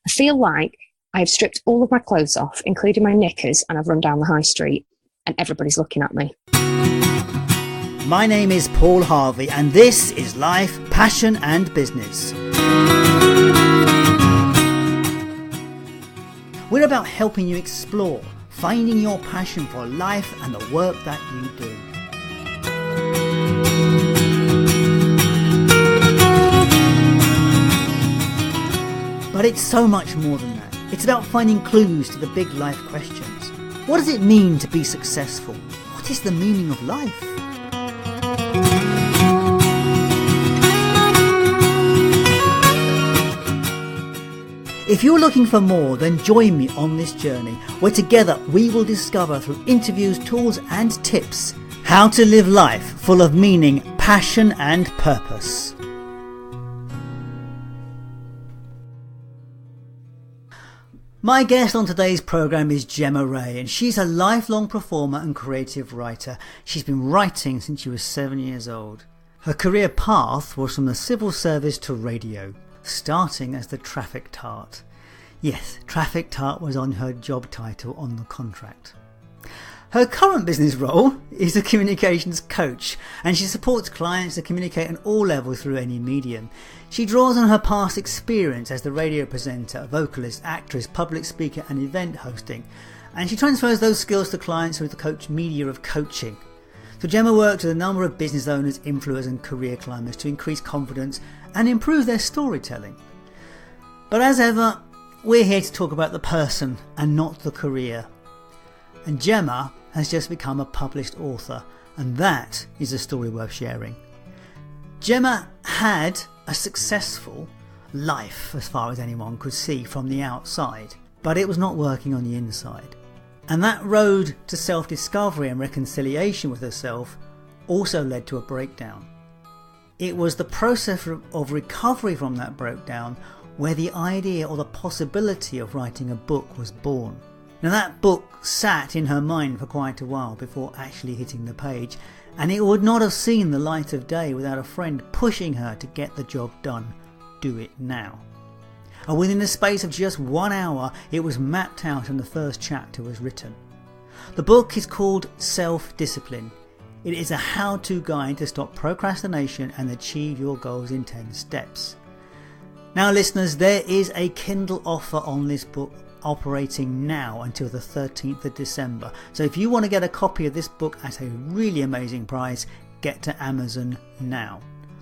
I feel like I've stripped all of my clothes off, including my knickers, and I've run down the high street and everybody's looking at me. My name is Paul Harvey and this is Life, Passion and Business. We're about helping you explore, finding your passion for life and the work that you do. But it's so much more than that. It's about finding clues to the big life questions. What does it mean to be successful? What is the meaning of life? If you're looking for more, then join me on this journey where together we will discover through interviews, tools and tips how to live life full of meaning, passion and purpose. My guest on today's programme is Gemma Ray, and she's a lifelong performer and creative writer. She's been writing since she was 7 years old. Her career path was from the civil service to radio, starting as the traffic tart. Yes, traffic tart was on her job title on the contract. Her current business role is a communications coach, and she supports clients to communicate on all levels through any medium. She draws on her past experience as the radio presenter, vocalist, actress, public speaker and event hosting, and she transfers those skills to clients through the coach media of coaching. So Gemma works with a number of business owners, influencers and career climbers to increase confidence and improve their storytelling. But as ever, we're here to talk about the person and not the career. And Gemma has just become a published author, and that is a story worth sharing. Gemma had a successful life as far as anyone could see from the outside, but it was not working on the inside. And that road to self-discovery and reconciliation with herself also led to a breakdown. It was the process of recovery from that breakdown where the idea or the possibility of writing a book was born. Now that book sat in her mind for quite a while before actually hitting the page, and it would not have seen the light of day without a friend pushing her to get the job done. Do it now. And within the space of just 1 hour, it was mapped out and the first chapter was written. The book is called Self-Discipline. It is a how-to guide to stop procrastination and achieve your goals in 10 steps. Now listeners, there is a Kindle offer on this book operating now until the 13th of December. So if you want to get a copy of this book at a really amazing price, get to Amazon now.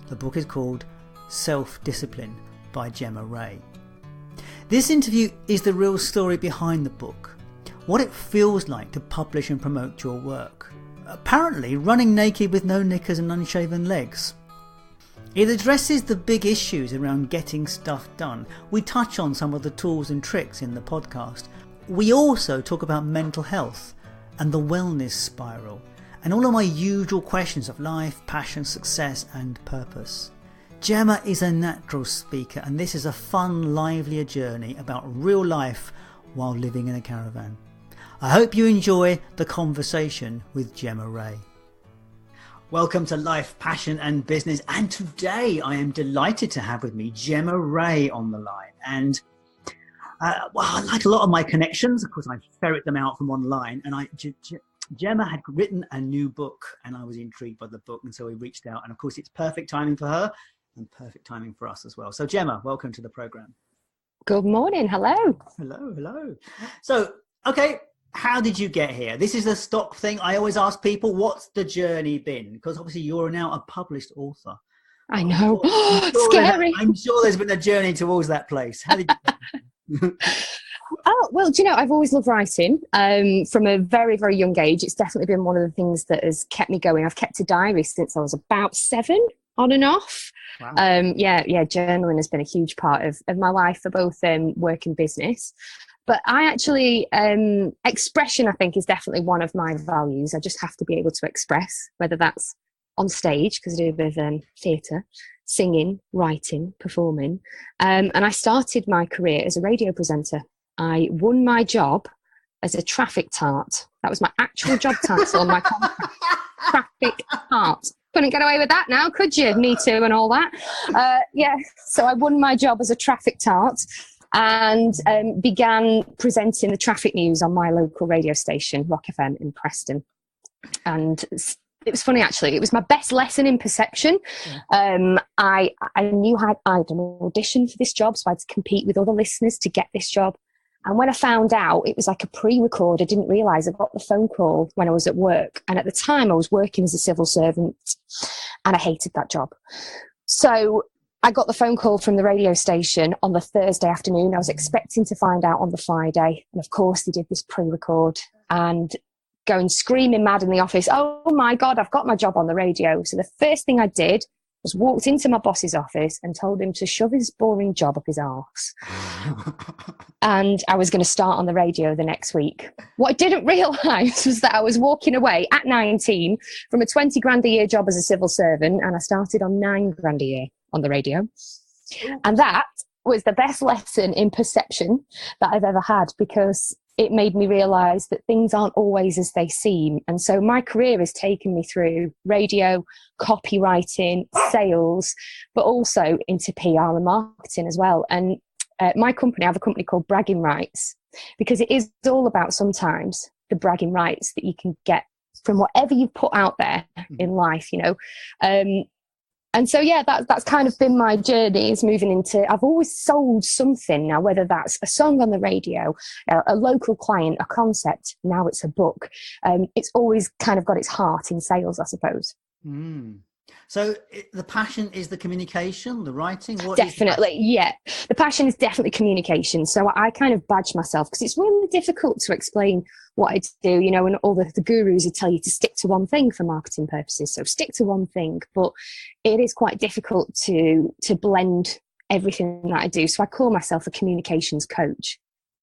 The book is called Self-Discipline by Gemma Ray. This interview is the real story behind the book, what it feels like to publish and promote your work. Apparently running naked with no knickers and unshaven legs. It addresses the big issues around getting stuff done. We touch on some of the tools and tricks in the podcast. We also talk about mental health and the wellness spiral and all of my usual questions of life, passion, success and purpose. Gemma is a natural speaker and this is a fun, livelier journey about real life while living in a caravan. I hope you enjoy the conversation with Gemma Ray. Welcome to Life, Passion and Business, and today I am delighted to have with me Gemma Ray on the line. And like a lot of my connections, of course I ferret them out from online, and Gemma had written a new book and I was intrigued by the book, and so we reached out, and of course it's perfect timing for her and perfect timing for us as well. So Gemma, welcome to the programme. Good morning, hello. Hello. So, okay, how did you get here? This is a stock thing. I always ask people, what's the journey been? Because obviously you're now a published author. I know. Scary. I'm sure there's been a journey towards that place. How did you... Oh, well, do you know, I've always loved writing from a very, very young age. It's definitely been one of the things that has kept me going. I've kept a diary since I was about 7, on and off. Wow. Journaling has been a huge part of my life for both work and business. But I actually, expression, I think, is definitely one of my values. I just have to be able to express, whether that's on stage, because I do a bit of theatre, singing, writing, performing. And I started my career as a radio presenter. I won my job as a traffic tart. That was my actual job title on my contract. Traffic tart. Couldn't get away with that now, could you? Me Too and all that. So I won my job as a traffic tart. and began presenting the traffic news on my local radio station, Rock FM in Preston. And it was funny, actually. It was my best lesson in perception. I knew I'd an audition for this job, so I had to compete with other listeners to get this job. And when I found out, it was like a pre-record. I didn't realise I got the phone call when I was at work. And at the time, I was working as a civil servant, and I hated that job. So I got the phone call from the radio station on the Thursday afternoon. I was expecting to find out on the Friday. And of course, they did this pre-record and going screaming mad in the office. Oh my God, I've got my job on the radio. So the first thing I did was walked into my boss's office and told him to shove his boring job up his arse. And I was going to start on the radio the next week. What I didn't realise was that I was walking away at 19 from a 20 grand a year job as a civil servant, and I started on 9 grand a year on the radio. And that was the best lesson in perception that I've ever had, because it made me realise that things aren't always as they seem. And so my career has taken me through radio, copywriting, sales, but also into PR and marketing as well. And my company, I have a company called Bragging Rights, because it is all about sometimes the bragging rights that you can get from whatever you've put out there in life, you know. And so, yeah, that's kind of been my journey, is moving into, I've always sold something now, whether that's a song on the radio, a local client, a concept, now it's a book. It's always kind of got its heart in sales, I suppose. So the passion is the communication, the writing? Definitely, yeah. The passion is definitely communication. So I kind of badge myself, because it's really difficult to explain what I do, you know, and all the gurus would tell you to stick to one thing for marketing purposes. So stick to one thing, but it is quite difficult to blend everything that I do. So I call myself a communications coach.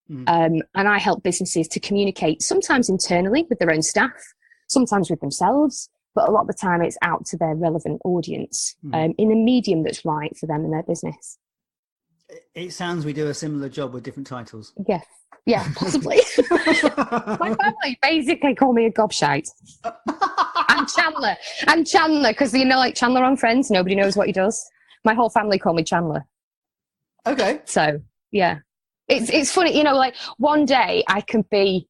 And I help businesses to communicate, sometimes internally with their own staff, sometimes with themselves, but a lot of the time it's out to their relevant audience in a medium that's right for them and their business. It sounds we do a similar job with different titles. Yes. Yeah, possibly. My family basically call me a gobshite. And Chandler, because, you know, like Chandler on Friends, nobody knows what he does. My whole family call me Chandler. Okay. So, yeah. It's funny, you know, like one day I can be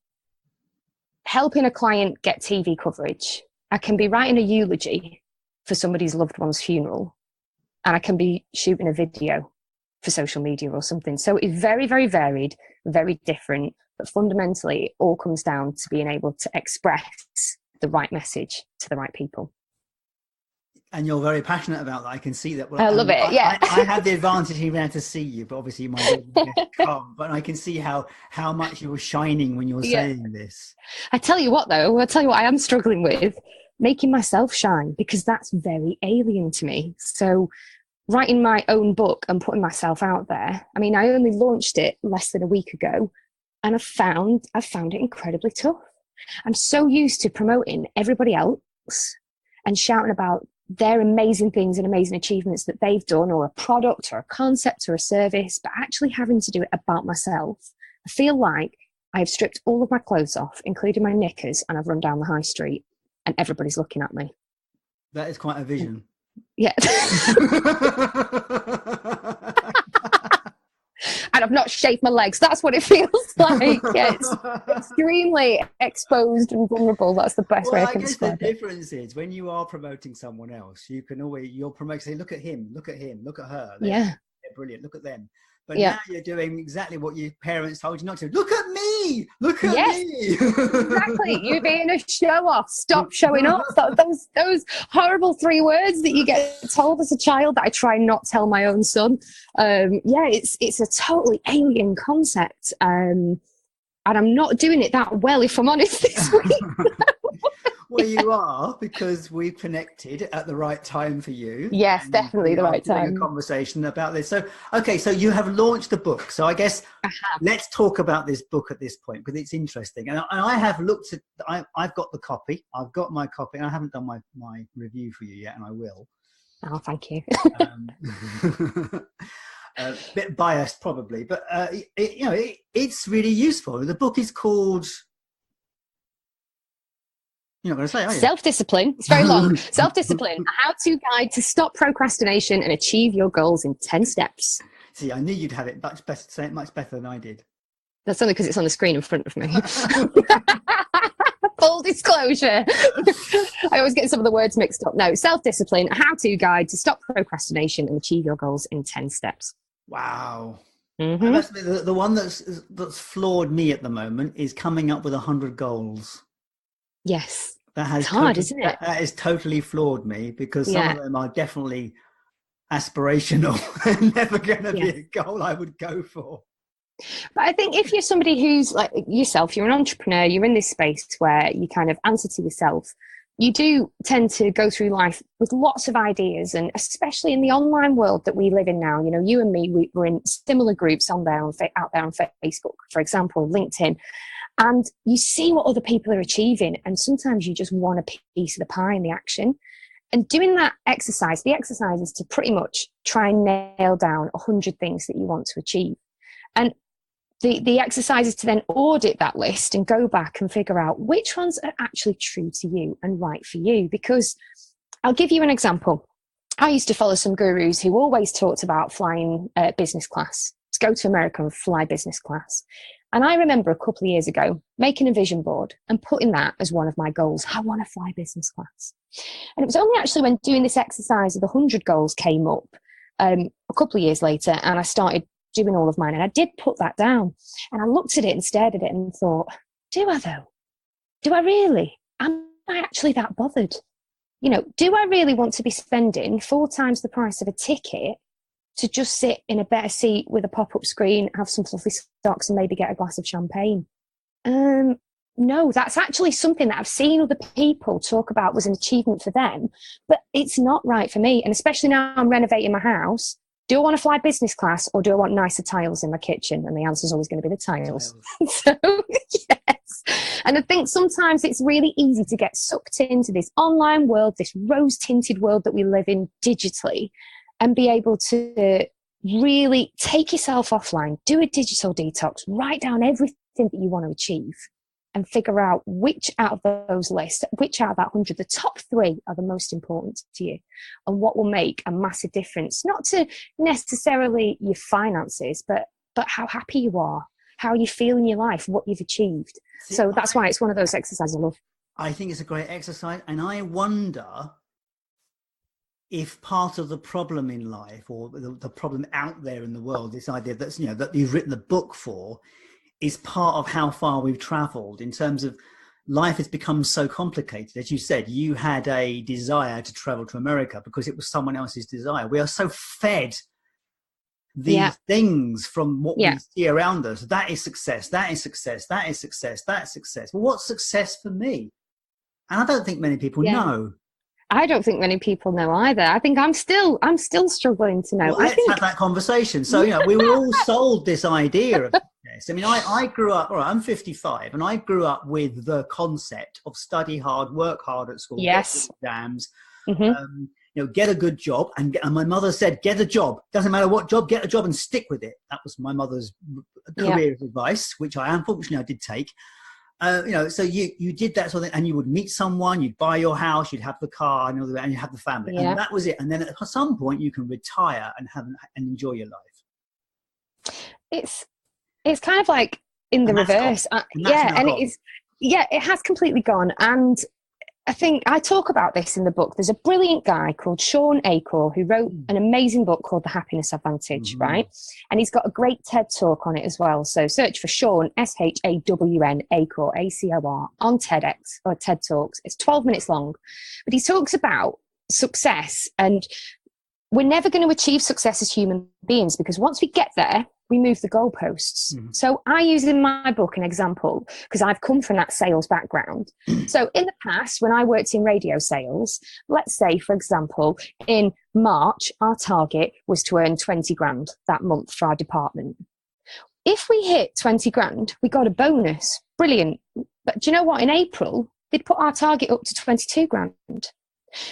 helping a client get TV coverage. I can be writing a eulogy for somebody's loved one's funeral, and I can be shooting a video for social media or something. So it's very, very varied, very different, but fundamentally it all comes down to being able to express the right message to the right people. And you're very passionate about that. I can see that. Well, I love it. Yeah. I have the advantage of being able to see you, but obviously you might come. But I can see how much you're shining when you're saying this. I tell you what, though, I am struggling with making myself shine, because that's very alien to me. So writing my own book and putting myself out there. I mean, I only launched it less than a week ago, and I've found it incredibly tough. I'm so used to promoting everybody else and shouting about their amazing things and amazing achievements that they've done, or a product or a concept or a service, but actually having to do it about myself. I feel like I've stripped all of my clothes off, including my knickers, and I've run down the high street and everybody's looking at me. That is quite a vision. Yeah. And I've not shaved my legs. That's what it feels like. Yeah, it's extremely exposed and vulnerable. That's the best way I can describe it. The difference is when you are promoting someone else, you can always, you're promoting, say, look at him, look at him, look at her. They're brilliant. Look at them. But now you're doing exactly what your parents told you not to. Look at me! Look at me! Exactly. You're being a show-off. Stop showing off. Those horrible 3 words that you get told as a child that I try not tell my own son. It's a totally alien concept. And I'm not doing it that well, if I'm honest, this week. Well, you are, because we've connected at the right time for you. Yes, definitely the right time. A conversation about this. So, okay, so you have launched a book. So I guess let's talk about this book at this point, because it's interesting. And I have looked at, I've got the copy. I've got my copy. And I haven't done my review for you yet, and I will. Oh, thank you. A bit biased probably, but it's really useful. The book is called... You're not going to say, are you? Self-discipline. It's very long. Self-discipline, a how-to guide to stop procrastination and achieve your goals in 10 steps. See, I knew you'd have it much better, say it much better than I did. That's only because it's on the screen in front of me. Full disclosure. I always get some of the words mixed up. No, self-discipline, a how-to guide to stop procrastination and achieve your goals in 10 steps. Wow. Mm-hmm. The one that's floored me at the moment is coming up with 100 goals. Yes. It's hard, isn't it? That has totally floored me, because some of them are definitely aspirational and never going to be a goal I would go for. But I think if you're somebody who's like yourself, you're an entrepreneur, you're in this space where you kind of answer to yourself, you do tend to go through life with lots of ideas, and especially in the online world that we live in now, you know, you and me, we're in similar groups out there on Facebook, for example, LinkedIn, and you see what other people are achieving, and sometimes you just want a piece of the pie in the action. And doing that exercise, the exercise is to pretty much try and nail down 100 things that you want to achieve. And the exercise is to then audit that list and go back and figure out which ones are actually true to you and right for you. Because I'll give you an example. I used to follow some gurus who always talked about flying business class. Let's go to America and fly business class. And I remember a couple of years ago making a vision board and putting that as one of my goals. I want to fly business class. And it was only actually when doing this exercise of the 100 goals came up a couple of years later, and I started doing all of mine, and I did put that down, and I looked at it and stared at it and thought, do I though? Do I really? Am I actually that bothered? You know, do I really want to be spending 4 times the price of a ticket to just sit in a better seat with a pop-up screen, have some fluffy socks, and maybe get a glass of champagne? No, that's actually something that I've seen other people talk about was an achievement for them, but it's not right for me. And especially now I'm renovating my house. Do I want to fly business class, or do I want nicer tiles in my kitchen? And the answer is always going to be the tiles. So, yes. And I think sometimes it's really easy to get sucked into this online world, this rose-tinted world that we live in digitally, and be able to really take yourself offline, do a digital detox, write down everything that you want to achieve, and figure out which out of those lists, which out of that 100, the top 3 are the most important to you, and what will make a massive difference, not to necessarily your finances, but how happy you are, how you feel in your life, what you've achieved. So that's why it's one of those exercises I love. I think it's a great exercise, and I wonder if part of the problem in life, or the problem out there in the world, this idea that's, you know, that you've written the book for, is part of how far we've traveled in terms of life has become so complicated. As you said, you had a desire to travel to America because it was someone else's desire. We are so fed these things from what we see around us. That is success. That is success. That is success. That's success. Well, what's success for me? And I don't think many people know. I don't think many people know either. I think I'm still struggling to know. Well, let's have that conversation. So, you know, we were all sold this idea of success. I mean, I grew up, all right, I'm 55, and I grew up with the concept of study hard, work hard at school, get exams, you know, get a good job. And my mother said, get a job. Doesn't matter what job, get a job and stick with it. That was my mother's career advice, which unfortunately I did take. You know, so you did that sort of thing, and you would meet someone, you'd buy your house, you'd have the car, and you have the family, and that was it. And then at some point, you can retire and enjoy your life. It's kind of like in the reverse, it has completely gone. And I think I talk about this in the book. There's a brilliant guy called Sean Achor who wrote an amazing book called The Happiness Advantage, right? And he's got a great TED talk on it as well. So search for Sean, SHAWN, Achor, ACOR, on TEDx or TED Talks. It's 12 minutes long. But he talks about success, and we're never going to achieve success as human beings, because once we get there, we move the goalposts. So I use in my book an example, because I've come from that sales background. So in the past, when I worked in radio sales, let's say, for example, in March, our target was to earn 20 grand that month for our department. If we hit 20 grand, we got a bonus. Brilliant. But do you know what? In April, they'd put our target up to 22 grand.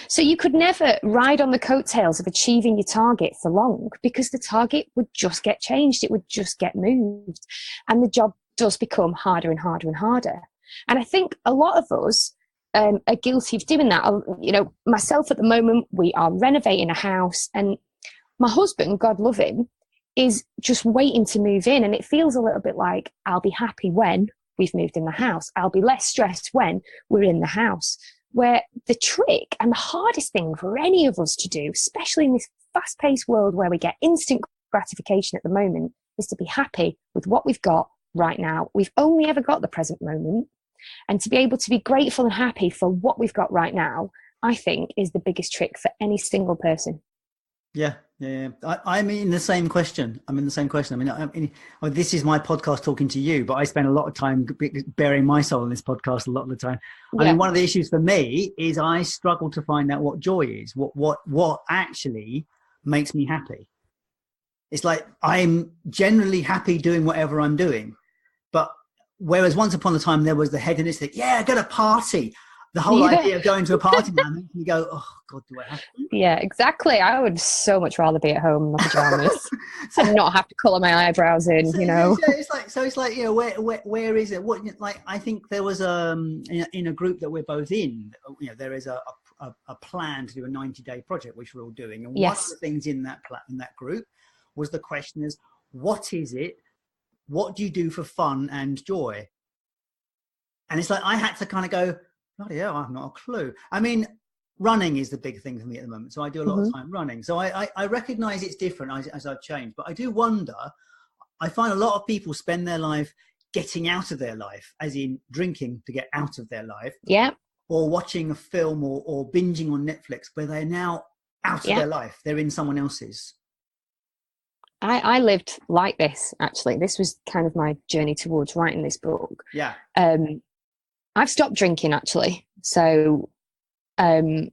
So you could never ride on the coattails of achieving your target for long, because the target would just get changed. It would just get moved. And the job does become harder and harder and harder. And I think a lot of us are guilty of doing that. You know, myself at the moment, we are renovating a house, and my husband, God love him, is just waiting to move in. And it feels a little bit like, I'll be happy when we've moved in the house. I'll be less stressed when we're in the house. Where the trick and the hardest thing for any of us to do, especially in this fast-paced world where we get instant gratification at the moment, is to be happy with what we've got right now. We've only ever got the present moment. And to be able to be grateful and happy for what we've got right now, I think, is the biggest trick for any single person. Yeah. I'm in the same question. I mean, this is my podcast talking to you, but I spend a lot of time bearing my soul in this podcast a lot of the time. I mean, one of the issues for me is I struggle to find out what joy is, what actually makes me happy. It's like I'm generally happy doing whatever I'm doing, but whereas once upon a time there was the hedonistic, I got a party. The whole idea of going to a party now makes me go, oh God, do I have to? Yeah, exactly. I would so much rather be at home in my pajamas and not have to colour my eyebrows in, you know. It's like, you know, where is it? What, like, I think there was in a group that we're both in, you know, there is a plan to do a 90-day project, which we're all doing. And one of the things in that group was the question is, what is it? What do you do for fun and joy? And it's like, I had to kind of go, bloody hell, I've not a clue. I mean, running is the big thing for me at the moment. So I do a lot of time running. So I recognize it's different as I've changed. But I do wonder, I find a lot of people spend their life getting out of their life, as in drinking to get out of their life. Yeah. Or watching a film or binging on Netflix, where they're now out of their life. They're in someone else's. I lived like this, actually. This was kind of my journey towards writing this book. Yeah. I've stopped drinking, actually. So I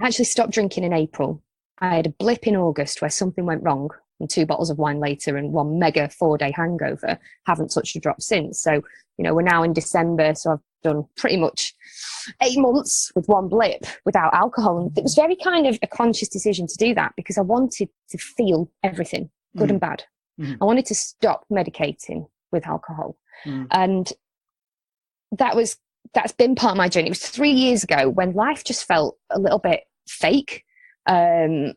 actually stopped drinking in April. I had a blip in August where something went wrong, and 2 bottles of wine later and one mega 4-day hangover. Haven't touched a drop since. So, you know, we're now in December, so I've done pretty much 8 months with one blip without alcohol. And it was very kind of a conscious decision to do that because I wanted to feel everything, good and bad. I wanted to stop medicating with alcohol. And that's been part of my journey. It was 3 years ago when life just felt a little bit fake. And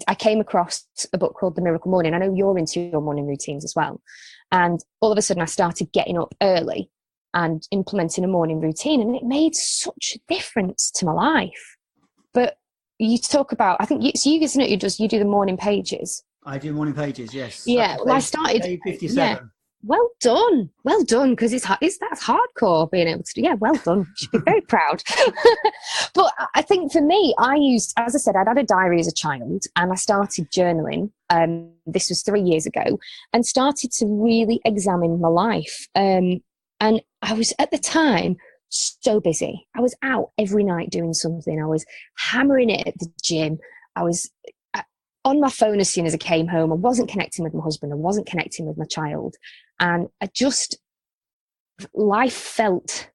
I came across a book called The Miracle Morning. I know you're into your morning routines as well. And all of a sudden I started getting up early and implementing a morning routine. And it made such a difference to my life. But you talk about, I think it's you, isn't it? You do the morning pages. I do morning pages, yes. Yeah, well, I started. 57. Yeah. Well done, because that's hardcore being able to do. Yeah, well done. You should be very proud. But I think for me, as I said, I'd had a diary as a child, and I started journaling. This was 3 years ago, and started to really examine my life. And I was at the time so busy. I was out every night doing something. I was hammering it at the gym. I was on my phone as soon as I came home. I wasn't connecting with my husband. I wasn't connecting with my child. And life felt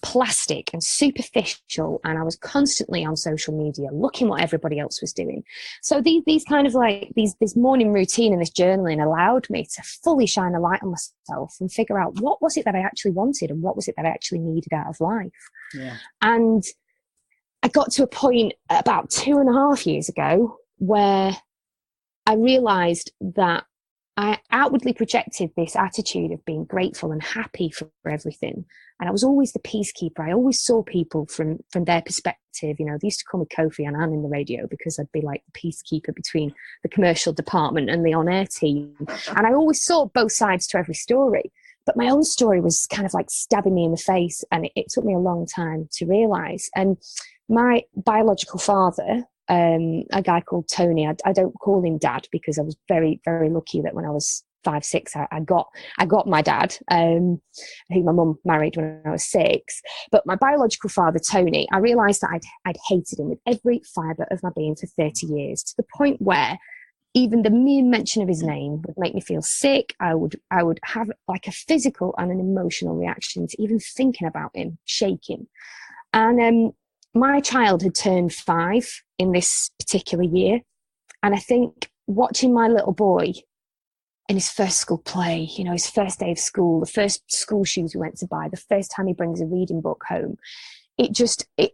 plastic and superficial. And I was constantly on social media looking what everybody else was doing. So these kind of like this morning routine and this journaling allowed me to fully shine a light on myself and figure out what was it that I actually wanted and what was it that I actually needed out of life. Yeah. And I got to a point about 2.5 years ago where I realized that I outwardly projected this attitude of being grateful and happy for everything. And I was always the peacekeeper. I always saw people from their perspective. You know, they used to call me Kofi Annan in the radio because I'd be like the peacekeeper between the commercial department and the on-air team. And I always saw both sides to every story. But my own story was kind of like stabbing me in the face. And it took me a long time to realize. And my biological father, a guy called Tony. I don't call him dad because I was very, very lucky that when I was 5, 6, I got my dad, who my mum married when I was 6. But my biological father, Tony, I realised that I'd hated him with every fibre of my being for 30 years, to the point where even the mere mention of his name would make me feel sick. I would have like a physical and an emotional reaction to even thinking about him, shaking. And my child had turned 5 in this particular year. And I think watching my little boy in his first school play, you know, his first day of school, the first school shoes we went to buy, the first time he brings a reading book home, it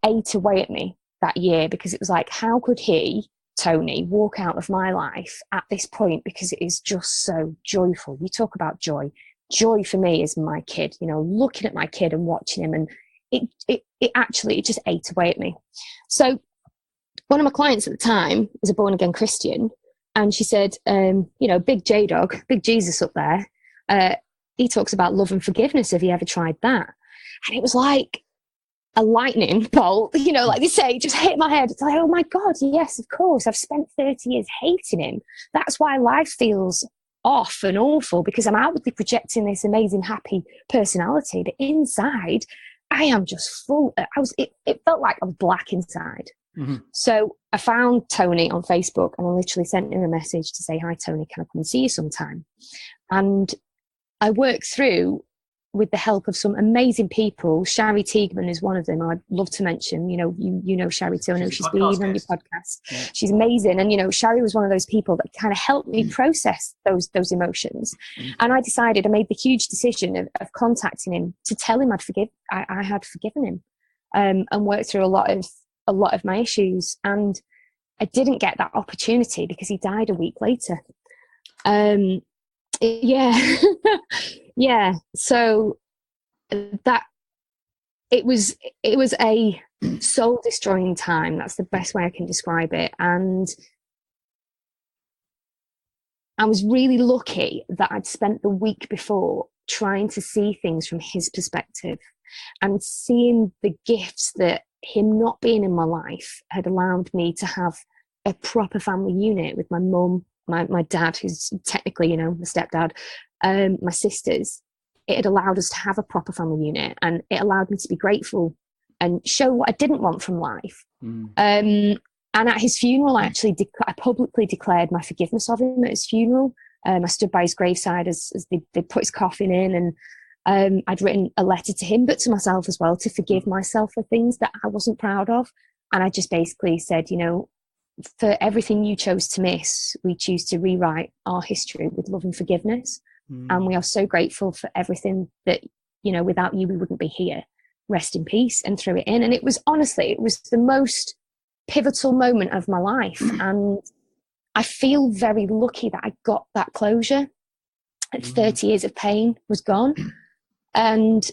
ate away at me that year, because it was like, how could he Tony walk out of my life at this point, because it is just so joyful. You talk about joy. Joy for me is my kid, you know, looking at my kid and watching him, and it actually just ate away at me. So one of my clients at the time was a born again Christian, and she said, you know, big J Dog, big Jesus up there, he talks about love and forgiveness. Have you ever tried that? And it was like a lightning bolt, you know, like they say, just hit my head. It's like, oh my God, yes, of course. I've spent 30 years hating him. That's why life feels off and awful, because I'm outwardly projecting this amazing, happy personality, but inside I am just full. It felt like I was black inside. Mm-hmm. So I found Tony on Facebook, and I literally sent him a message to say, hi Tony, can I come and see you sometime? And I worked through, with the help of some amazing people. Shari Teigman is one of them. I'd love to mention, you know Shari too. I know she's been on your podcast. Yeah. She's amazing. And, you know, Shari was one of those people that kind of helped me process those emotions. And I decided, I made the huge decision of contacting him to tell him I had forgiven him, and worked through a lot of my issues. And I didn't get that opportunity because he died a week later. Yeah. Yeah. So that it was a soul destroying time. That's the best way I can describe it. And I was really lucky that I'd spent the week before trying to see things from his perspective, and seeing the gifts that him not being in my life had allowed me to have a proper family unit with my mum, my dad, who's technically, you know, my stepdad, my sisters. It had allowed us to have a proper family unit, and it allowed me to be grateful and show what I didn't want from life. And at his funeral, I publicly declared my forgiveness of him at his funeral. I stood by his graveside as they put his coffin in, and I'd written a letter to him, but to myself as well, to forgive myself for things that I wasn't proud of. And I just basically said, you know, for everything you chose to miss, we choose to rewrite our history with love and forgiveness. And we are so grateful for everything that, you know, without you, we wouldn't be here. Rest in peace, and threw it in. And it was the most pivotal moment of my life. And I feel very lucky that I got that closure. 30 years of pain was gone. And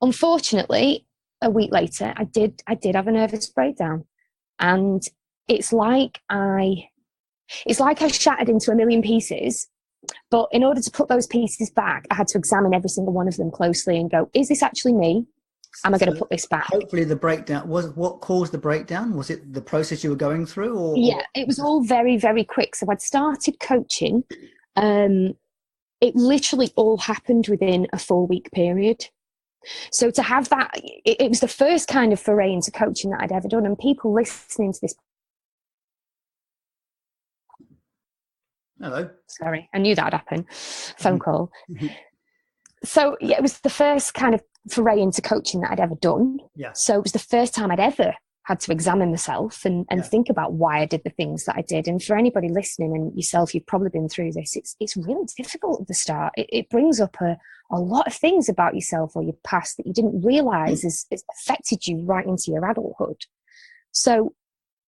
unfortunately, a week later, I did have a nervous breakdown. And it's like I shattered into a million pieces. But in order to put those pieces back, I had to examine every single one of them closely and go, is this actually me? Am I going to put this back? Hopefully the breakdown, what caused the breakdown? Was it the process you were going through? Or? Yeah, it was all very, very quick. So I'd started coaching. It literally all happened within a 4-week period. So to have that, it was the first kind of foray into coaching that I'd ever done. And people listening to this. Hello. Sorry, I knew that would happen. Phone call. So yeah, it was the first kind of foray into coaching that I'd ever done. Yeah. So it was the first time I'd ever had to examine myself and think about why I did the things that I did. And for anybody listening, and yourself, you've probably been through this, it's really difficult at the start. It brings up a lot of things about yourself or your past that you didn't realize has affected you right into your adulthood. So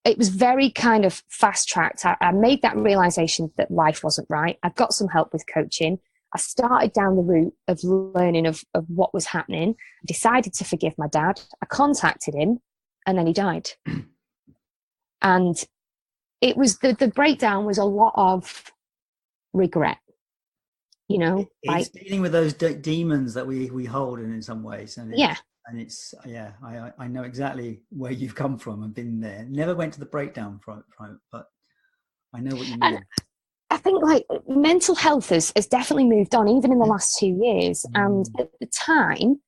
it was very kind of fast-tracked. I made that realization that life wasn't right. I got some help with coaching. I started down the route of learning of what was happening. I decided to forgive my dad. I contacted him, and then he died. And it was the breakdown was a lot of regret. You know, it's dealing with those demons that we hold in some ways. And I know exactly where you've come from and been there. Never went to the breakdown from it, but I know what you mean. And I think like mental health has definitely moved on, even in the last 2 years. And at the time,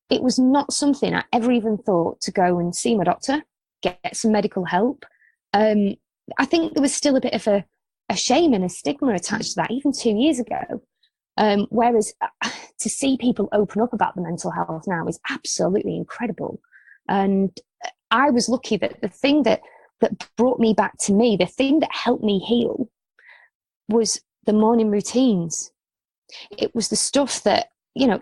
it was not something I ever even thought to go and see my doctor, get some medical help. I think there was still a bit of a shame and a stigma attached to that, even 2 years ago. Whereas to see people open up about the mental health now is absolutely incredible. And I was lucky that the thing that brought me back to me, the thing that helped me heal, was the morning routines. It was the stuff that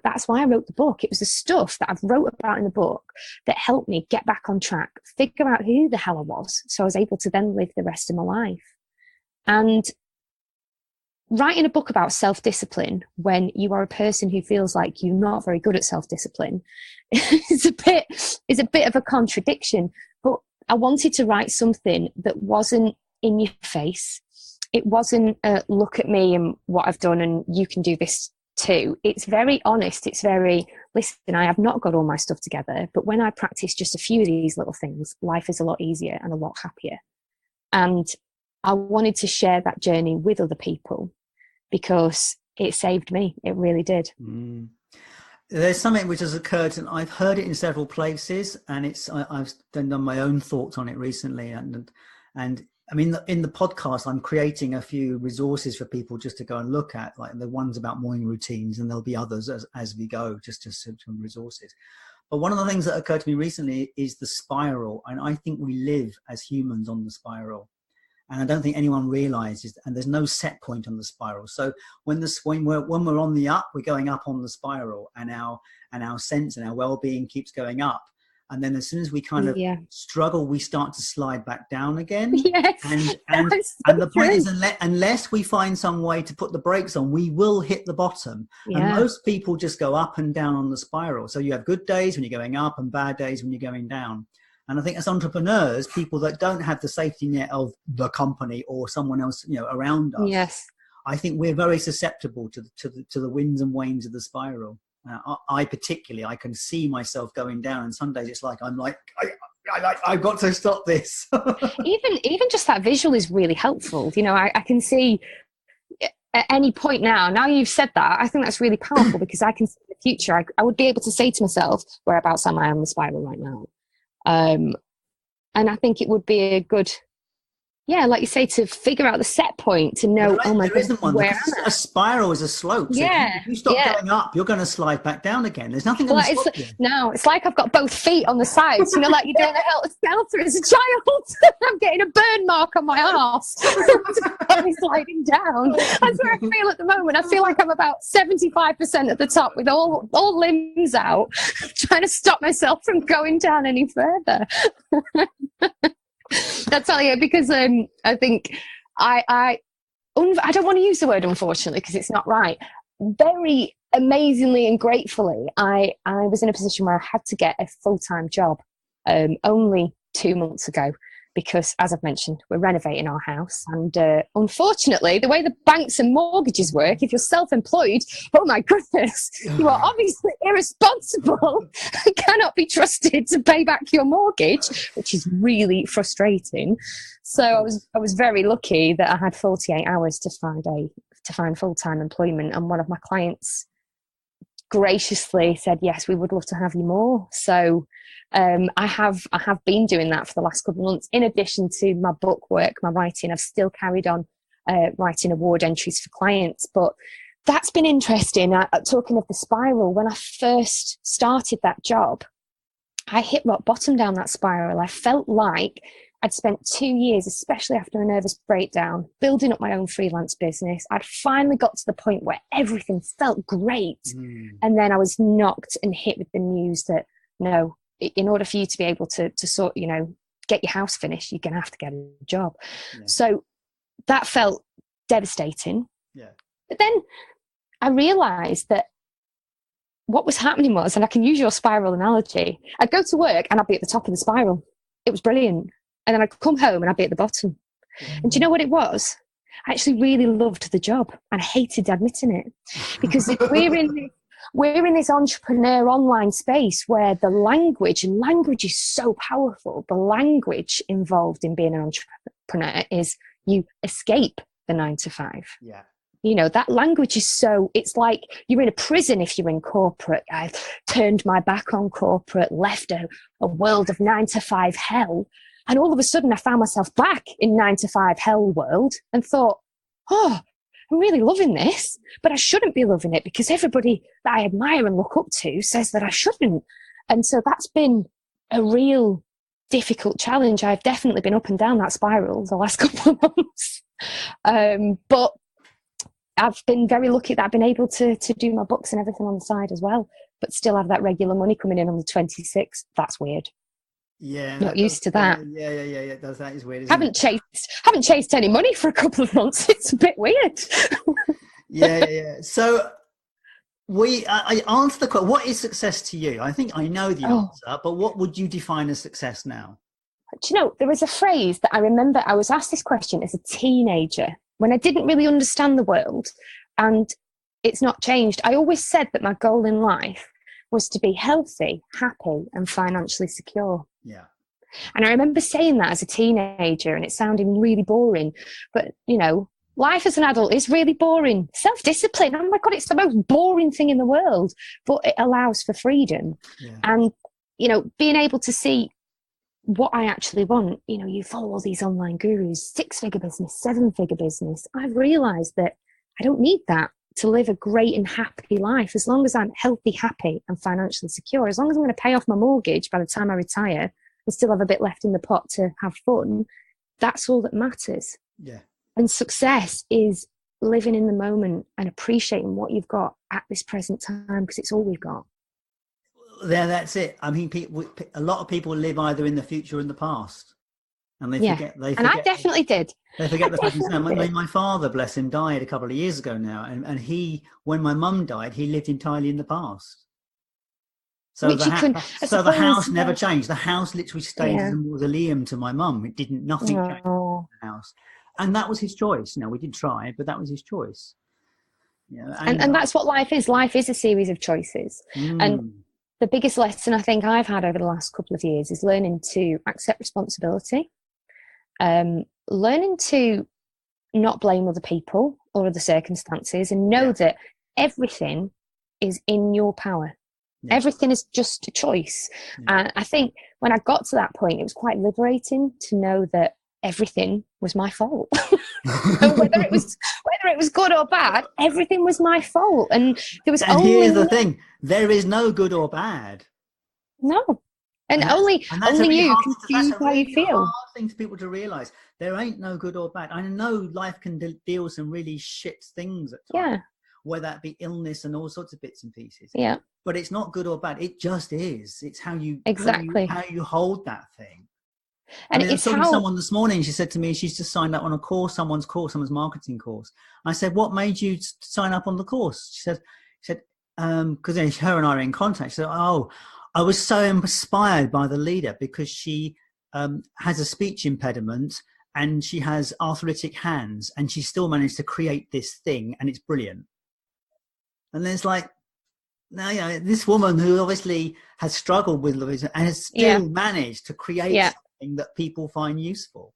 that's why I wrote the book. It was the stuff that I've wrote about in the book that helped me get back on track, figure out who the hell I was, so I was able to then live the rest of my life. And writing a book about self-discipline when you are a person who feels like you're not very good at self-discipline is a bit of a contradiction. But I wanted to write something that wasn't in your face. It wasn't look at me and what I've done and you can do this too. It's very honest. It's very, listen, I have not got all my stuff together, but when I practice just a few of these little things, life is a lot easier and a lot happier. And I wanted to share that journey with other people because it saved me. It really did. There's something which has occurred, and I've heard it in several places, and I've done my own thoughts on it recently. And I mean, in the podcast, I'm creating a few resources for people just to go and look at, like the ones about morning routines, and there'll be others as we go, just some resources. But one of the things that occurred to me recently is the spiral, and I think we live as humans on the spiral. And I don't think anyone realizes, and there's no set point on the spiral. So when we're on the up, we're going up on the spiral, and our sense and our well-being keeps going up. And then as soon as we kind of struggle, we start to slide back down again. Yes, and the point is, unless we find some way to put the brakes on, we will hit the bottom. Yeah. And most people just go up and down on the spiral. So you have good days when you're going up and bad days when you're going down. And I think as entrepreneurs, people that don't have the safety net of the company or someone else, around us, yes, I think we're very susceptible to the winds and wanes of the spiral. I particularly, I can see myself going down, and some days it's like I'm like I've got to stop this. even just that visual is really helpful. I can see at any point now you've said that, I think that's really powerful because I can see in the future I would be able to say to myself, whereabouts am I on the spiral right now? And I think it would be a good, like you say, to figure out the set point, to know, oh my God, where a spiral is a slope. So if you stop going up, you're going to slide back down again. There's nothing going to stop you. No, it's like I've got both feet on the sides, like you're doing a helter-skelter as a child. I'm getting a burn mark on my arse. I'm sliding down. That's where I feel at the moment. I feel like I'm about 75% at the top with all limbs out, trying to stop myself from going down any further. That's all, because I think I don't want to use the word unfortunately because it's not right. Very amazingly and gratefully, I was in a position where I had to get a full-time job only 2 months ago because, as I've mentioned, we're renovating our house, and unfortunately, the way the banks and mortgages work, if you're self-employed, oh my goodness, you are obviously irresponsible and cannot be trusted to pay back your mortgage, which is really frustrating. So I was very lucky that I had 48 hours to find full-time employment, and one of my clients graciously said, yes, we would love to have you more. So I have been doing that for the last couple of months. In addition to my book work, my writing, I've still carried on writing award entries for clients. But that's been interesting. Talking of the spiral, when I first started that job, I hit rock bottom down that spiral. I felt like I'd spent 2 years, especially after a nervous breakdown, building up my own freelance business. I'd finally got to the point where everything felt great. And then I was knocked and hit with the news that, no, in order for you to be able to sort, get your house finished, you're going to have to get a job. Yeah. So that felt devastating. Yeah. But then I realized that what was happening was, and I can use your spiral analogy, I'd go to work and I'd be at the top of the spiral. It was brilliant. And then I'd come home and I'd be at the bottom. And do you know what it was? I actually really loved the job and I hated admitting it. Because we're in this entrepreneur online space where the language is so powerful. The language involved in being an entrepreneur is you escape the 9 to 5. Yeah. That language is so, it's like you're in a prison if you're in corporate. I've turned my back on corporate, left a world of 9 to 5 hell. And all of a sudden I found myself back in 9 to 5 hell world and thought, oh, I'm really loving this, but I shouldn't be loving it because everybody that I admire and look up to says that I shouldn't. And so that's been a real difficult challenge. I've definitely been up and down that spiral the last couple of months. But I've been very lucky that I've been able to do my books and everything on the side as well, but still have that regular money coming in on the 26th. That's weird. Yeah, not used to that. Yeah. That is weird. Haven't chased any money for a couple of months. It's a bit weird. Yeah. So I answered the question. What is success to you? I think I know the answer, but what would you define as success now? Do you know, there was a phrase that I remember I was asked this question as a teenager when I didn't really understand the world, and it's not changed. I always said that my goal in life was to be healthy, happy, and financially secure. Yeah. And I remember saying that as a teenager, and it sounded really boring. But, you know, life as an adult is really boring. Self-discipline, oh my God, it's the most boring thing in the world. But it allows for freedom. Yeah. And, you know, being able to see what I actually want. You know, you follow all these online gurus, 6-figure business, 7-figure business. I've realized that I don't need that to live a great and happy life. As long as I'm healthy, happy, and financially secure, as long as I'm going to pay off my mortgage by the time I retire and still have a bit left in the pot to have fun, that's all that matters. Yeah. And success is living in the moment and appreciating what you've got at this present time, because it's all we've got. Yeah, that's it. I mean, a lot of people live either in the future or in the past, and they forget. And I definitely did. They forget the present. My father, bless him, died a couple of years ago now, and he, when my mum died, he lived entirely in the past. So the house never changed. The house literally stayed as a mausoleum to my mum. It didn't. Nothing changed in the house, and that was his choice. Now, we did try, but that was his choice. Yeah, and that's what life is. Life is a series of choices, and the biggest lesson I think I've had over the last couple of years is learning to accept responsibility, learning to not blame other people or other circumstances, and know that everything is in your power. Yeah. Everything is just a choice. And I think when I got to that point, it was quite liberating to know that everything was my fault. And whether it was good or bad, everything was my fault. And there was here's the thing, there is no good or bad. No. And only you can choose how you feel. Hard thing for people to realize. There ain't no good or bad. I know life can deal with some really shit things at times, whether that be illness and all sorts of bits and pieces. Yeah. But it's not good or bad. It just is. It's how you how you hold that thing. And I was talking to someone this morning. She said to me, she's just signed up on a course, someone's marketing course. I said, "What made you sign up on the course?" She said, because her and I are in contact. She said, "Oh, I was so inspired by the leader because she has a speech impediment and she has arthritic hands, and she still managed to create this thing, and it's brilliant." And then it's like, now, you know, this woman who obviously has struggled with Louisa and has still managed to create something that people find useful.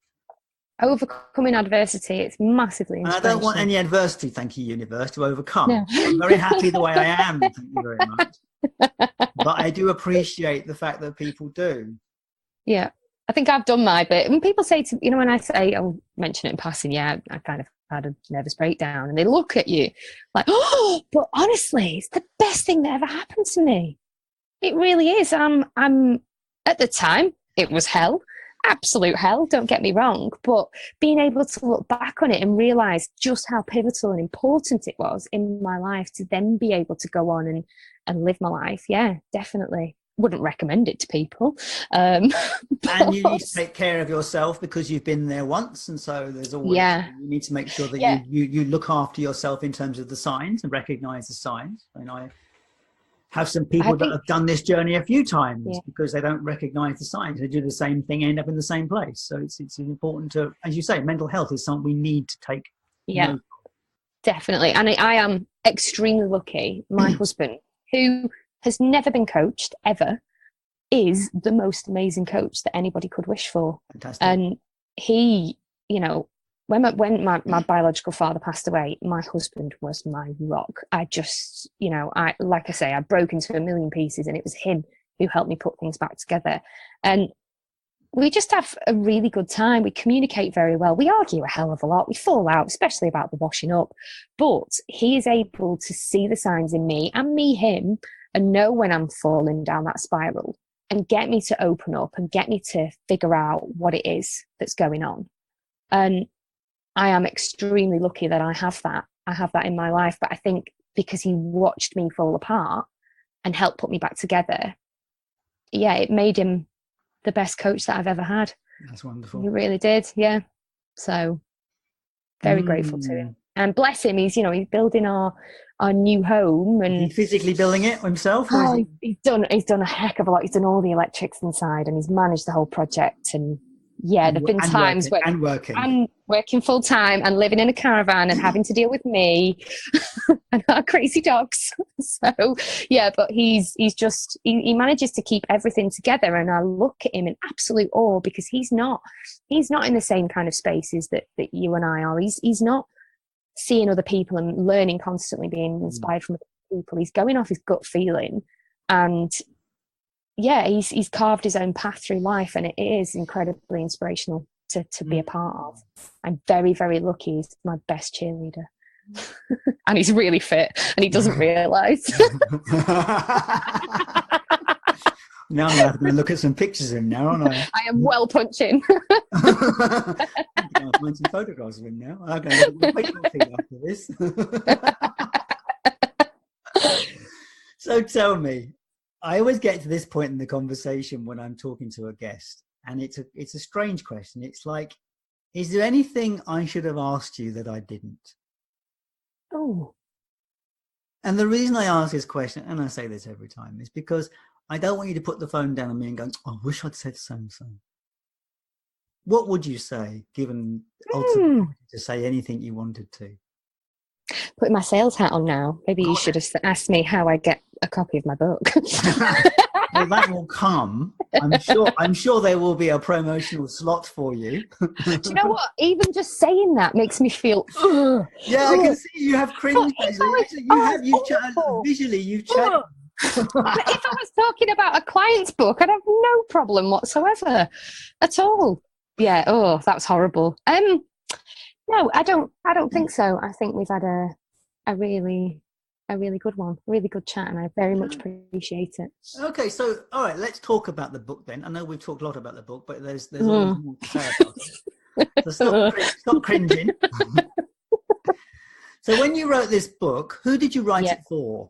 Overcoming adversity, it's massively inspirational. And I don't want any adversity, thank you, universe, to overcome. No. I'm very happy the way I am, thank you very much. But I do appreciate the fact that people do. Yeah, I think I've done my bit. When people say to, you know, when I say, I'll mention it in passing, I kind of had a nervous breakdown, and they look at you like, oh, but honestly, it's the best thing that ever happened to me. It really is. I'm at the time, it was hell. Absolute hell, don't get me wrong, but being able to look back on it and realise just how pivotal and important it was in my life to then be able to go on and live my life, definitely. Wouldn't recommend it to people. And you need to take care of yourself because you've been there once, and so there's always you need to make sure that you look after yourself in terms of the signs and recognise the signs. And I have some people that have done this journey a few times because they don't recognise the signs. They do the same thing, end up in the same place. So it's important to, as you say, mental health is something we need to take note of. Definitely. And I am extremely lucky. My husband, who has never been coached ever, is the most amazing coach that anybody could wish for. Fantastic. And he, you know, when my biological father passed away, my husband was my rock. I just, you know, like I say, I broke into a million pieces, and it was him who helped me put things back together. And we just have a really good time. We communicate very well. We argue a hell of a lot. We fall out, especially about the washing up. But he is able to see the signs in me and me him, and know when I'm falling down that spiral, and get me to open up and get me to figure out what it is that's going on. And I am extremely lucky that I have that. I have that in my life. But I think because he watched me fall apart and helped put me back together, it made him the best coach that I've ever had. That's wonderful. He really did, yeah. So very grateful to him. And bless him, he's building our new home, and he's physically building it himself. He's done a heck of a lot. He's done all the electrics inside, and he's managed the whole project. And there've been times working full time and living in a caravan and having to deal with me and our crazy dogs. So but he manages to keep everything together, and I look at him in absolute awe, because he's not in the same kind of spaces that you and I are. He's not seeing other people and learning constantly, being inspired from other people. He's going off his gut feeling, and he's carved his own path through life, and it is incredibly inspirational to be a part of. I'm very, very lucky. He's my best cheerleader. And he's really fit, and he doesn't realise. Now I'm going to look at some pictures of him now, aren't I? I am well punching. I'll find some photographs of him now. I'm going to look at my feet after this. So tell me, I always get to this point in the conversation when I'm talking to a guest, and it's a strange question. It's like, is there anything I should have asked you that I didn't? Oh. And the reason I ask this question, and I say this every time, is because I don't want you to put the phone down on me and go, I wish I'd said so and so. What would you say, given ultimately to say anything you wanted to? Putting my sales hat on now. Maybe you should have asked me how I get a copy of my book. Well, that will come. I'm sure there will be a promotional slot for you. Do you know what? Even just saying that makes me feel. Yeah, I can see you have cringe. Visually, you've chatted. If I was talking about a client's book, I'd have no problem whatsoever, at all. Yeah. Oh, that was horrible. No, I don't think so. I think we've had a really good one, really good chat, and I very much appreciate it. Okay, so all right, let's talk about the book then. I know we've talked a lot about the book, but there's always more to say about it. So stop cringing. So when you wrote this book, who did you write it for?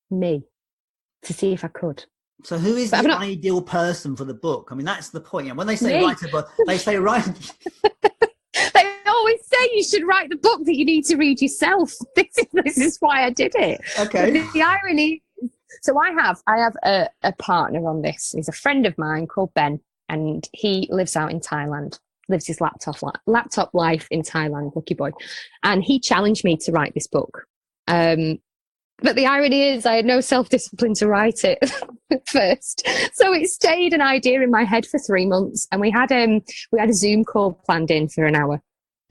Me, to see if I could. So who is the ideal person for the book? I mean, that's the point. And when they say write a book, they say write. They always say you should write the book that you need to read yourself. This is why I did it. Okay. But the irony. So I have a partner on this. He's a friend of mine called Ben, and he lives out in Thailand. Lives his laptop life in Thailand. Lucky boy. And he challenged me to write this book. But the irony is I had no self-discipline to write it first. So it stayed an idea in my head for 3 months. And we had a Zoom call planned in for an hour.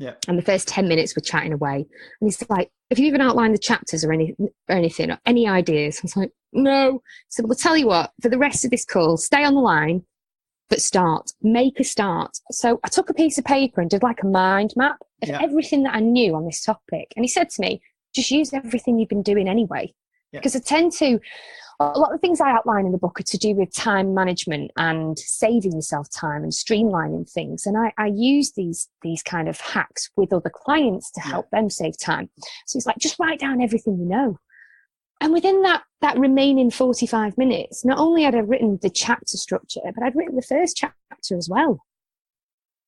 Yeah. And the first 10 minutes we're chatting away. And he's like, have you even outlined the chapters or anything, or any ideas? I was like, no. So we'll tell you what, for the rest of this call, stay on the line, but make a start. So I took a piece of paper and did like a mind map of everything that I knew on this topic. And he said to me, just use everything you've been doing anyway. Because I tend to, a lot of the things I outline in the book are to do with time management and saving yourself time and streamlining things. And I use these kind of hacks with other clients to help them save time. So it's like, just write down everything you know. And within that remaining 45 minutes, not only had I written the chapter structure, but I'd written the first chapter as well.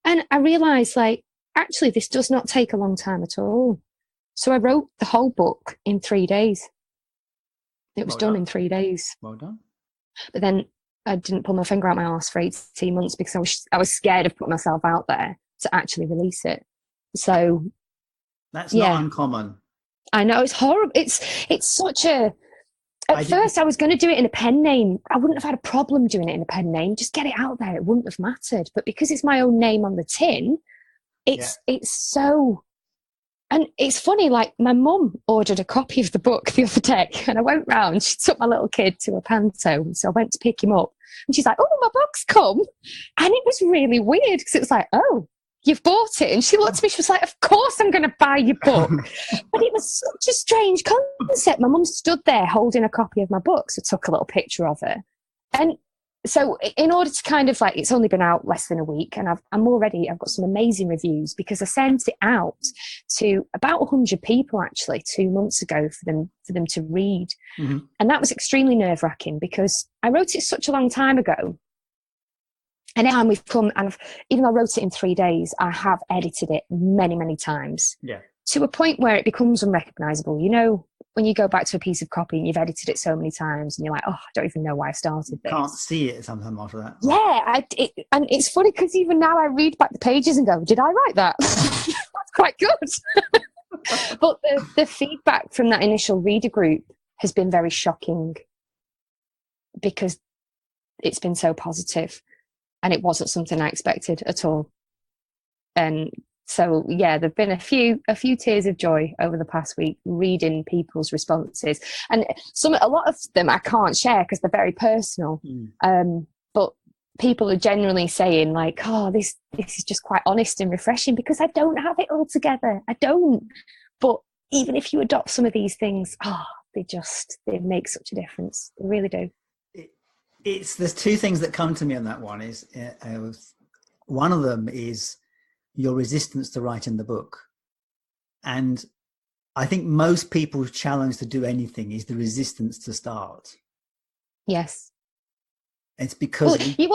And I realized, like, actually, this does not take a long time at all. So I wrote the whole book in 3 days. It was done in 3 days. Well done. But then I didn't pull my finger out my arse for 18 months because I was scared of putting myself out there to actually release it. So that's not uncommon. I know, it's horrible. It's such a. At first, I was going to do it in a pen name. I wouldn't have had a problem doing it in a pen name. Just get it out there. It wouldn't have mattered. But because it's my own name on the tin, it's so. And it's funny, like my mum ordered a copy of the book the other day, and I went round. She took my little kid to a panto, so I went to pick him up, and she's like, "Oh, my book's come," and it was really weird because it was like, "Oh, you've bought it," and she looked at me. She was like, "Of course, I'm going to buy your book," but it was such a strange concept. My mum stood there holding a copy of my book, so I took a little picture of her, and so in order to kind of like, it's only been out less than a week, and I've got some amazing reviews because I sent it out to about 100 people actually 2 months ago for them to read. Mm-hmm. And that was extremely nerve-wracking because I wrote it such a long time ago. And now we've come, and even though I wrote it in 3 days, I have edited it many, many times. Yeah. To a point where it becomes unrecognisable. You know, when you go back to a piece of copy and you've edited it so many times and you're like, oh, I don't even know why I started this. Can't see it sometime after that. Yeah, and it's funny because even now I read back the pages and go, did I write that? That's quite good. But the feedback from that initial reader group has been very shocking because it's been so positive, and it wasn't something I expected at all. And so, yeah, there've been a few tears of joy over the past week reading people's responses, and a lot of them I can't share because they're very personal. But people are generally saying like, "Oh, this is just quite honest and refreshing," because I don't have it all together. I don't. But even if you adopt some of these things, they make such a difference. They really do. There's two things that come to me on that one. One of them is your resistance to writing the book. And I think most people's challenge to do anything is the resistance to start. Yes. It's because you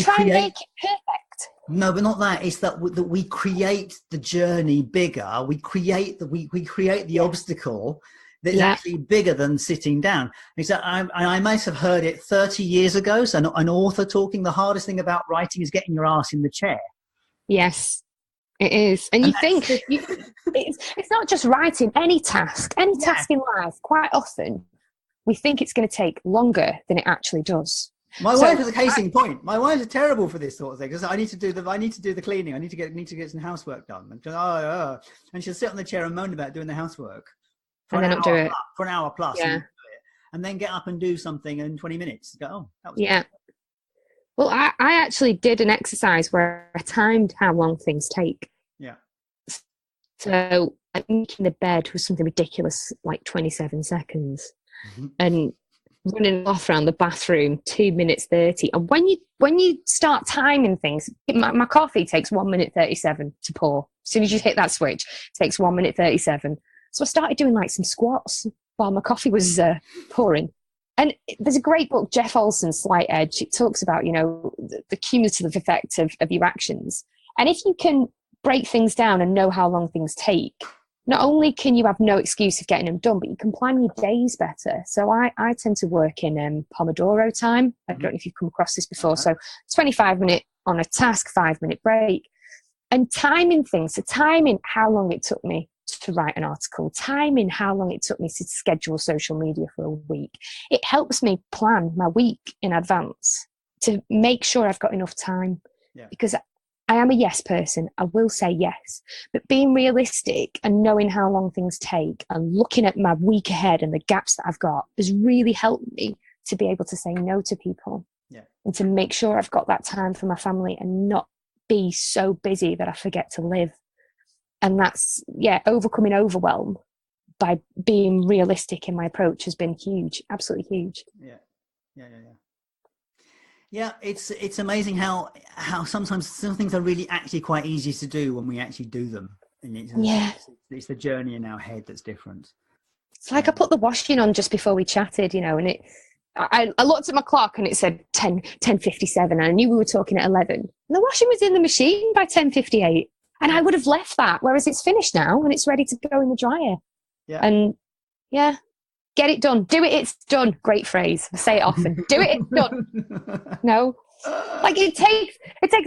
try and make it perfect. No, but not that. It's that we create the journey bigger. We create the obstacle that's actually bigger than sitting down. I might have heard it 30 years ago. So an author talking, the hardest thing about writing is getting your ass in the chair. Yes. It is. And you think it's not just writing, any task in life, quite often we think it's going to take longer than it actually does. My wife is a case in point. My wife is terrible for this sort of thing because I need to do the cleaning. I need to get some housework done. And she'll sit on the chair and moan about doing the housework for an hour plus, and then get up and do something in 20 minutes. Go, that was good. Well, I actually did an exercise where I timed how long things take. Yeah. So making the bed was something ridiculous, like 27 seconds. Mm-hmm. And running off around the bathroom, 2 minutes 30. And when you start timing things, my coffee takes 1 minute 37 to pour. As soon as you hit that switch, it takes 1 minute 37. So I started doing like some squats while my coffee was pouring. And there's a great book, Jeff Olson's Slight Edge. It talks about, the cumulative effect of your actions. And if you can break things down and know how long things take, not only can you have no excuse of getting them done, but you can plan your days better. So I tend to work in Pomodoro time. I don't know if you've come across this before. So 25 minute on a task, 5 minute break. And timing things, so timing how long it took me to write an article, timing how long it took me to schedule social media for a week. It helps me plan my week in advance to make sure I've got enough time. Because I am a yes person. I will say yes. But being realistic and knowing how long things take and looking at my week ahead and the gaps that I've got has really helped me to be able to say no to people and to make sure I've got that time for my family and not be so busy that I forget to live. And that's, overcoming overwhelm by being realistic in my approach has been huge, absolutely huge. Yeah, it's amazing how sometimes some things are really actually quite easy to do when we actually do them. And it's the journey in our head that's different. It's like I put the washing on just before we chatted, and I looked at my clock and it said 10:57, and I knew we were talking at 11. And the washing was in the machine by 10:58. And I would have left that, whereas it's finished now and it's ready to go in the dryer. Yeah. And get it done. Do it, it's done. Great phrase. I say it often. Do it, it's done. No. Like it takes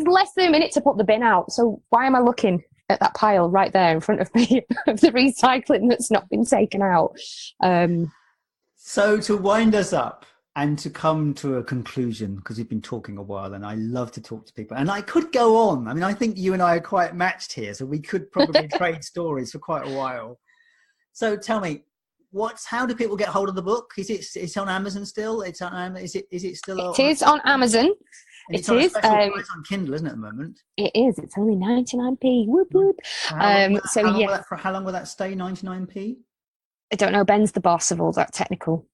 less than a minute to put the bin out. So why am I looking at that pile right there in front of me of the recycling that's not been taken out? So to wind us up, and to come to a conclusion, because we've been talking a while and I love to talk to people, and I could go on. I mean, I think you and I are quite matched here, so we could probably trade stories for quite a while. So tell me, how do people get hold of the book? It's on Amazon still? Is it still? It is on Amazon. It's on a special price on Kindle, isn't it, at the moment? It is. It's only 99p. Whoop whoop. How long will that stay 99p? I don't know. Ben's the boss of all that technical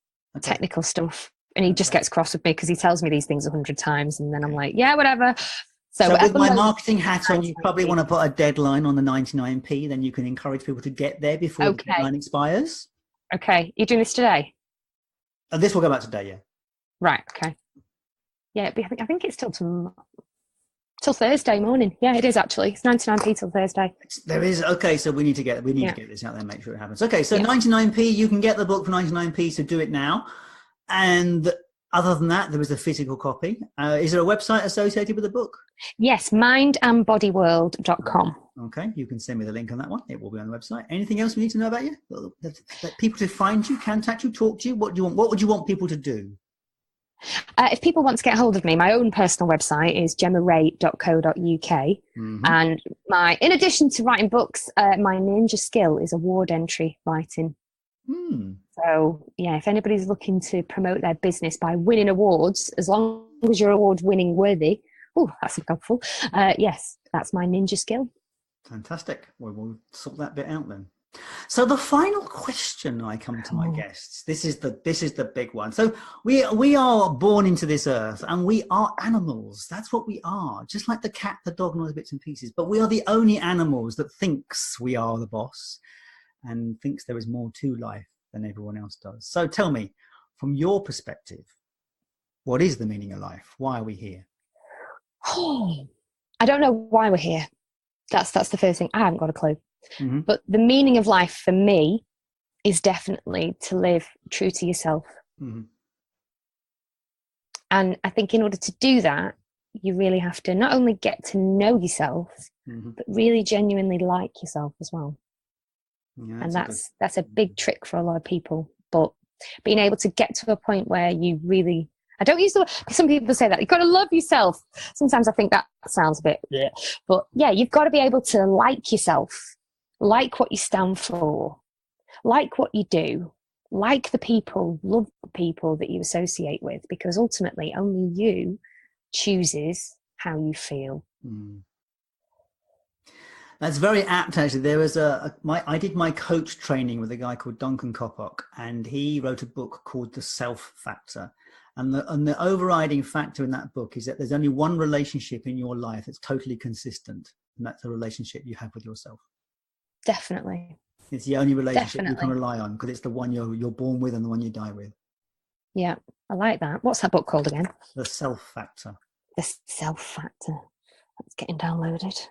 stuff. And he just gets cross with me because he tells me these things 100 times, and then I'm like, yeah, whatever. So with my marketing hat on, you probably want to put a deadline on the 99p, then you can encourage people to get there before the deadline expires. Okay. You're doing this today? This will go back today, yeah. Right, okay. Yeah, I think it's till Thursday morning. Yeah, it is actually. It's 99p till Thursday. There is. Okay, so we need to get this out there and make sure it happens. Okay, so 99p, you can get the book for 99p, so do it now. And other than that, there is a physical copy. Is there a website associated with the book? Yes, mindandbodyworld.com. Okay, you can send me the link on that one. It will be on the website. Anything else we need to know about you? That people to find you, contact you, talk to you? What do you want? What would you want people to do? If people want to get hold of me, my own personal website is gemmaray.co.uk. And in addition to writing books, my ninja skill is award entry writing. So yeah, if anybody's looking to promote their business by winning awards, as long as you're award winning worthy, that's helpful. Yes, that's my ninja skill. Fantastic. Well, we'll sort that bit out then. So the final question I come to my guests, this is the big one. So we are born into this earth and we are animals. That's what we are. Just like the cat, the dog, and all the bits and pieces. But we are the only animals that thinks we are the boss and thinks there is more to life than everyone else does. So tell me, from your perspective, what is the meaning of life? Why are we here? I don't know why we're here. That's the first thing. I haven't got a clue. But the meaning of life for me is definitely to live true to yourself. And I think in order to do that, you really have to not only get to know yourself, but really genuinely like yourself as well. Yeah, and that's a big trick for a lot of people. But being able to get to a point where you really, I don't use the word, some people say that you've got to love yourself. Sometimes I think that sounds a bit, but yeah, you've got to be able to like yourself, like what you stand for, like what you do, like the people, love the people that you associate with, because ultimately only you chooses how you feel. That's very apt, actually. There was I did my coach training with a guy called Duncan Coppock, and he wrote a book called The Self Factor. And the overriding factor in that book is that there's only one relationship in your life that's totally consistent, and that's the relationship you have with yourself. Definitely. It's the only relationship you can rely on, because it's the one you're born with and the one you die with. Yeah, I like that. What's that book called again? The Self Factor. The Self Factor. That's getting downloaded.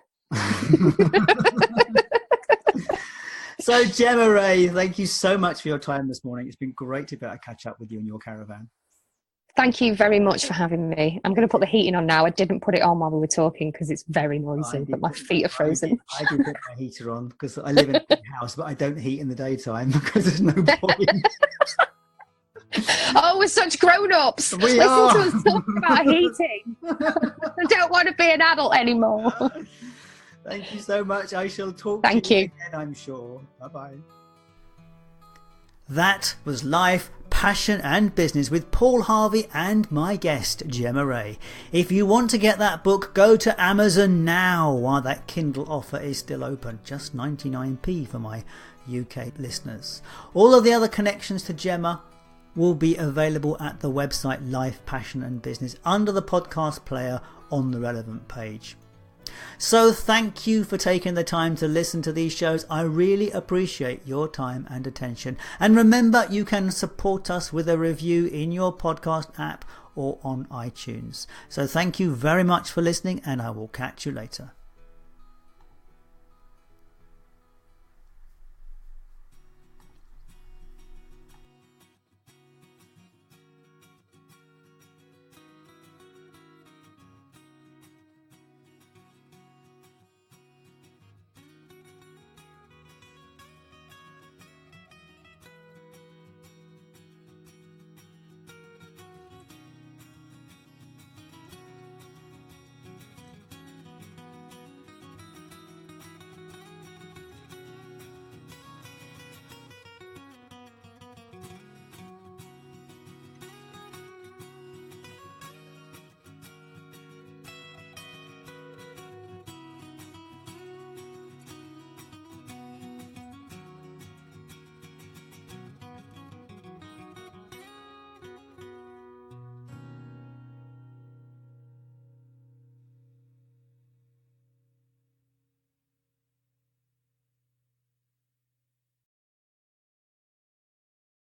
So Gemma Ray, thank you so much for your time this morning. It's been great to be able to catch up with you in your caravan. Thank you very much for having me. I'm going to put the heating on now. I didn't put it on while we were talking because it's very noisy, but my feet are frozen. I did put my heater on because I live in a big house, but I don't heat in the daytime because there's no point. Oh, we're such grown-ups. Listen to us talk about heating. I don't want to be an adult anymore. Thank you so much. I shall talk to you again, I'm sure. Bye-bye. That was Life, Passion and Business with Paul Harvey and my guest, Gemma Ray. If you want to get that book, go to Amazon now while that Kindle offer is still open. Just 99p for my UK listeners. All of the other connections to Gemma will be available at the website Life, Passion and Business under the podcast player on the relevant page. So thank you for taking the time to listen to these shows. I really appreciate your time and attention. And remember, you can support us with a review in your podcast app or on iTunes. So thank you very much for listening, and I will catch you later.